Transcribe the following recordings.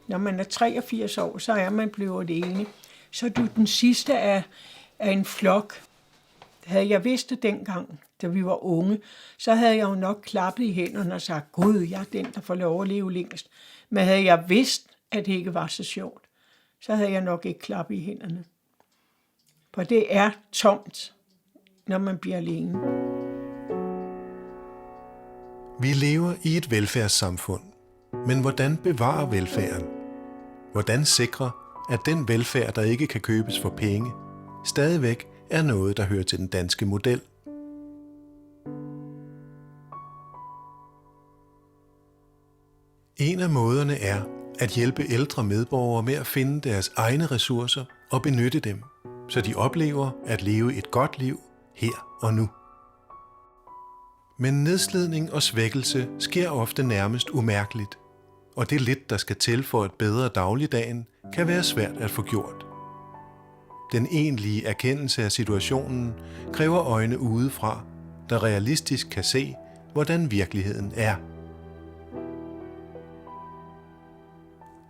Når man er 83 år, så er man blevet alene. Så er du den sidste af en flok. Havde jeg vidst det dengang, da vi var unge, så havde jeg jo nok klappet i hænderne og sagt, Gud, jeg er den, der får lov at leve længst. Men havde jeg vidst, at det ikke var så sjovt, så havde jeg nok ikke klappet i hænderne. For det er tomt, når man bliver alene. Vi lever i et velfærdssamfund. Men hvordan bevare velfærden? Hvordan sikre, at den velfærd, der ikke kan købes for penge, stadigvæk er noget, der hører til den danske model? En af måderne er at hjælpe ældre medborgere med at finde deres egne ressourcer og benytte dem, så de oplever at leve et godt liv her og nu. Men nedslidning og svækkelse sker ofte nærmest umærkeligt, og det lidt, der skal til for et bedre dagligdagen, kan være svært at få gjort. Den egentlige erkendelse af situationen kræver øjne udefra, der realistisk kan se, hvordan virkeligheden er.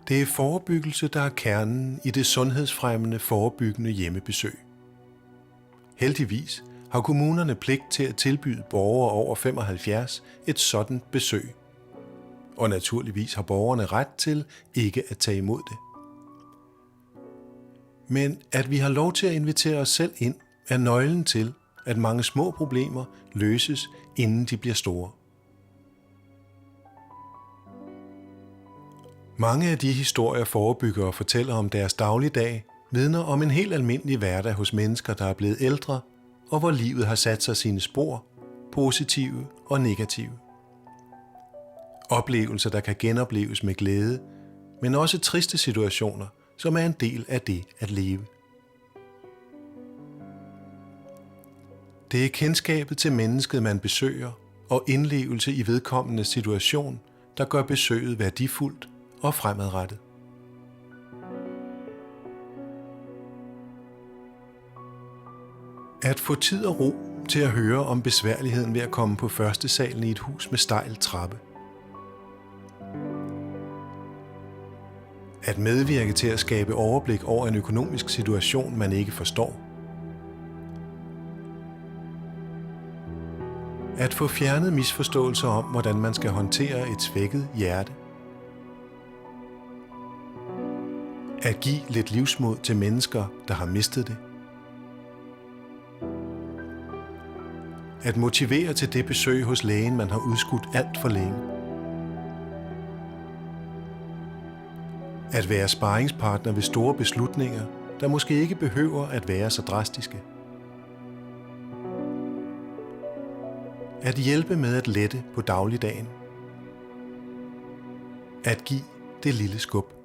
Det er forebyggelse, der er kernen i det sundhedsfremmende forebyggende hjemmebesøg. Heldigvis har kommunerne pligt til at tilbyde borgere over 75 et sådan besøg. Og naturligvis har borgerne ret til ikke at tage imod det. Men at vi har lov til at invitere os selv ind, er nøglen til, at mange små problemer løses, inden de bliver store. Mange af de historier, forebyggere fortæller om deres dagligdag, vidner om en helt almindelig hverdag hos mennesker, der er blevet ældre, og hvor livet har sat sig sine spor, positive og negative. Oplevelser, der kan genopleves med glæde, men også triste situationer, som er en del af det at leve. Det er kendskabet til mennesket, man besøger, og indlevelse i vedkommendes situation, der gør besøget værdifuldt og fremadrettet. At få tid og ro til at høre om besværligheden ved at komme på første salen i et hus med stejl trappe. At medvirke til at skabe overblik over en økonomisk situation, man ikke forstår. At få fjernet misforståelser om, hvordan man skal håndtere et svækket hjerte. At give lidt livsmod til mennesker, der har mistet det. At motivere til det besøg hos lægen, man har udskudt alt for længe. At være sparringspartner ved store beslutninger, der måske ikke behøver at være så drastiske. At hjælpe med at lette på dagligdagen. At give det lille skub.